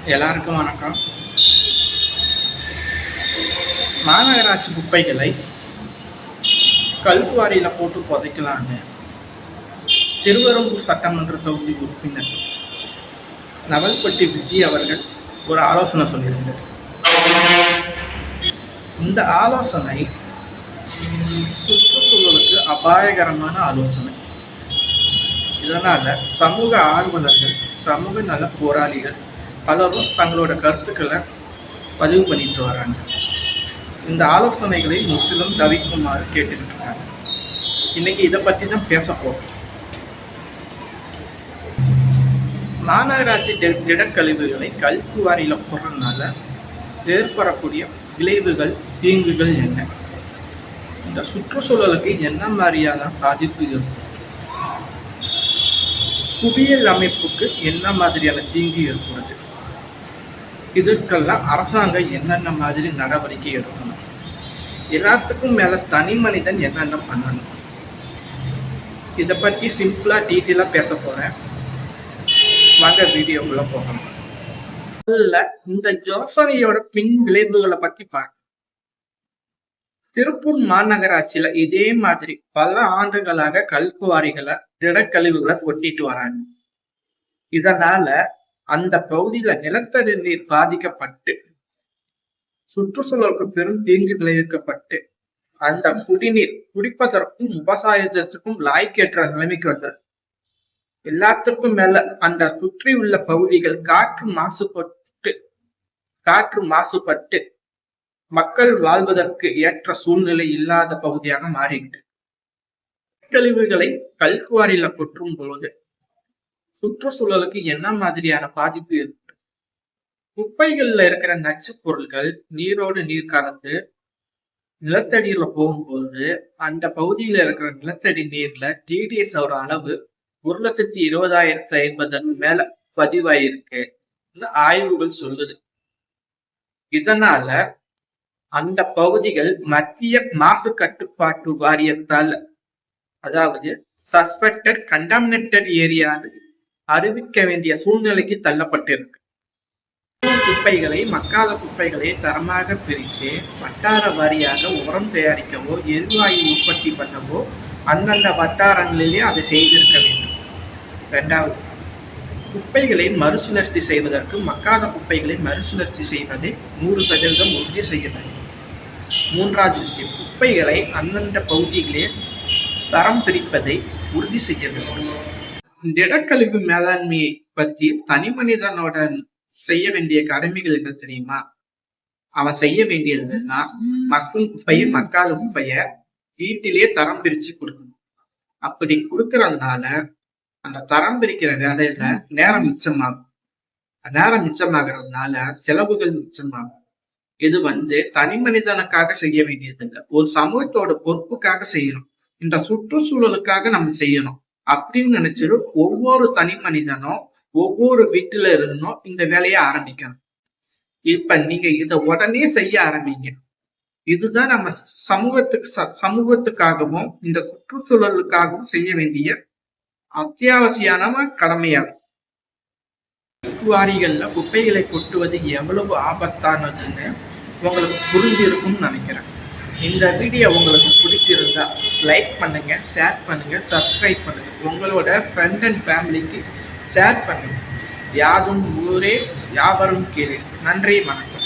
எல்லாருக்கும் வணக்கம். மாநகராட்சி குப்பைகளை கல்குவாரியில் போட்டு புதைக்கலான்னு திருவெரும்பூர் சட்டமன்ற தொகுதி உறுப்பினர் நவல்பட்டி விஜய் அவர்கள் ஒரு ஆலோசனை சொல்லியிருந்தார். இந்த ஆலோசனை சுற்றுச்சூழலுக்கு அபாயகரமான ஆலோசனை. இதனால சமூக ஆர்வலர்கள், சமூக நல போராளிகள் பலரும் தங்களோட கருத்துக்களை பதிவு பண்ணிட்டு வராங்க. இந்த ஆலோசனைகளை முற்றிலும் தவிர்க்குமாறு கேட்டுக்கிட்டு இருக்காங்க. இன்னைக்கு இதை பற்றி தான் பேச போறோம். மாநகராட்சி திடக்கழிவுகளை கல்குவாரியில் போடுறதுனால ஏற்படக்கூடிய விளைவுகள், தீங்குகள் என்ன? இந்த சுற்றுச்சூழலுக்கு என்ன மாதிரியான பாதிப்பு இருக்கும்? புவியியல் அமைப்புக்கு என்ன மாதிரியான தீங்கு ஏற்படுது? இதற்கெல்லாம் அரசாங்கம் என்னென்ன மாதிரி நடவடிக்கை எடுக்கணும்? எல்லாத்துக்கும் மேல தனி மனிதன் என்னென்ன பண்ணணும்? இதை பற்றி சிம்பிளா டீட்டெயிலா பேச போறேன். வாங்க வீடியோக்குள்ள போகணும். இந்த யோசனையோட பின் விளைவுகளை பத்தி பார்க்க, திருப்பூர் மாநகராட்சியில இதே மாதிரி பல ஆண்டுகளாக கல்குவாரிகளை, திடக்கழிவுகளை கொட்டிட்டு வராங்க. இதனால அந்த பகுதியில நிலத்தடி நீர் பாதிக்கப்பட்டு சுற்றுச்சூழலுக்கு பெரும் தீங்கு விளைவிக்கப்பட்டு அந்த குடிநீர் குடிப்பதற்கும் விவசாயத்திற்கும் லாய்க்கேற்ற நிலைமைக்கு வந்தது. எல்லாத்துக்கும் மேல அந்த சுற்றி உள்ள பகுதிகள் காற்று மாசுபட்டு மக்கள் வாழ்வதற்கு ஏற்ற சூழ்நிலை இல்லாத பகுதியாக மாறிட்டு, கழிவுகளை கல்குவாரியில கொற்றும் பொழுது சுற்றுச்சூழலுக்கு என்ன மாதிரியான பாதிப்பு ஏற்படும்? குப்பைகள்ல இருக்கிற நச்சு பொருட்கள் நீரோடு நீர் கலந்து நிலத்தடியில போகும்போது அந்த பகுதியில இருக்கிற நிலத்தடி நீர்ல TDS அளவு 1,20,050 மேல பதிவாயிருக்கு ஆய்வுகள் சொல்லுது. இதனால அந்த பகுதிகள் மத்திய மாசு கட்டுப்பாட்டு வாரியத்தால், அதாவது சஸ்பெக்டட் கண்டாமினேட்டட் ஏரியான்னு அறிவிக்க வேண்டிய சூழ்நிலைக்கு தள்ளப்பட்டிருக்கு. குப்பைகளை, மக்காத குப்பைகளை தரமாக பிரித்து வட்டார வாரியாக உரம் தயாரிக்கவோ எரிவாயு உற்பத்தி பண்ணவோ அந்தந்த வட்டாரங்களிலே அதை செய்திருக்க வேண்டும். இரண்டாவது, குப்பைகளை மறுசுழற்சி செய்வதற்கு மக்காத குப்பைகளை மறுசுழற்சி செய்வதை 100% உறுதி செய்ய வேண்டும். மூன்றாவது விஷயம், குப்பைகளை அந்தந்த பகுதிகளே தரம் பிரிப்பதை உறுதி செய்ய வேண்டும். திடக்கழிவு மேலாண்மையை பற்றி தனி மனிதனோட செய்ய வேண்டிய கடமைகள் என்ன தெரியுமா? அவன் செய்ய வேண்டியதுன்னா மக்கும் குப்பைய, மக்காத குப்பைய வீட்டிலேயே தரம் பிரிச்சு கொடுக்கணும். அப்படி கொடுக்கறதுனால அந்த தரம் பிரிக்கிற வேலையில நேரம் மிச்சமாகும். நேரம் மிச்சமாகறதுனால செலவுகள் மிச்சமாகும். இது தனி மனிதனுக்காக செய்ய வேண்டியது இல்லை, ஒரு சமூகத்தோட பொறுப்புக்காக செய்யணும். இந்த சுற்றுச்சூழலுக்காக நம்ம செய்யணும் அப்படின்னு நினைச்சிட்டு ஒவ்வொரு தனி மனிதனும் ஒவ்வொரு வீட்டுல இருந்தும் இந்த வேலையை ஆரம்பிக்கணும். இப்ப நீங்க இத உடனே செய்ய ஆரம்பிங்க. இதுதான் நம்ம சமூகத்துக்காகவும் இந்த சுற்றுச்சூழலுக்காகவும் செய்ய வேண்டிய அத்தியாவசியமான கடமையாகும். குவாரிகள்ல குப்பைகளை கொட்டுவது எவ்வளவு ஆபத்தானதுன்னு உங்களுக்கு புரிஞ்சிருக்கும்னு நினைக்கிறேன். இந்த வீடியோ உங்களுக்கு பிடிச்சிருந்தா லைக் பண்ணுங்க, ஷேர் பண்ணுங்க, சப்ஸ்கிரைப் பண்ணுங்க, உங்களோட ஃப்ரெண்ட் அண்ட் ஃபேமிலிக்கு ஷேர் பண்ணுங்க. யாதும் ஊரே யாவரும் கேளு. நன்றி, வணக்கம்.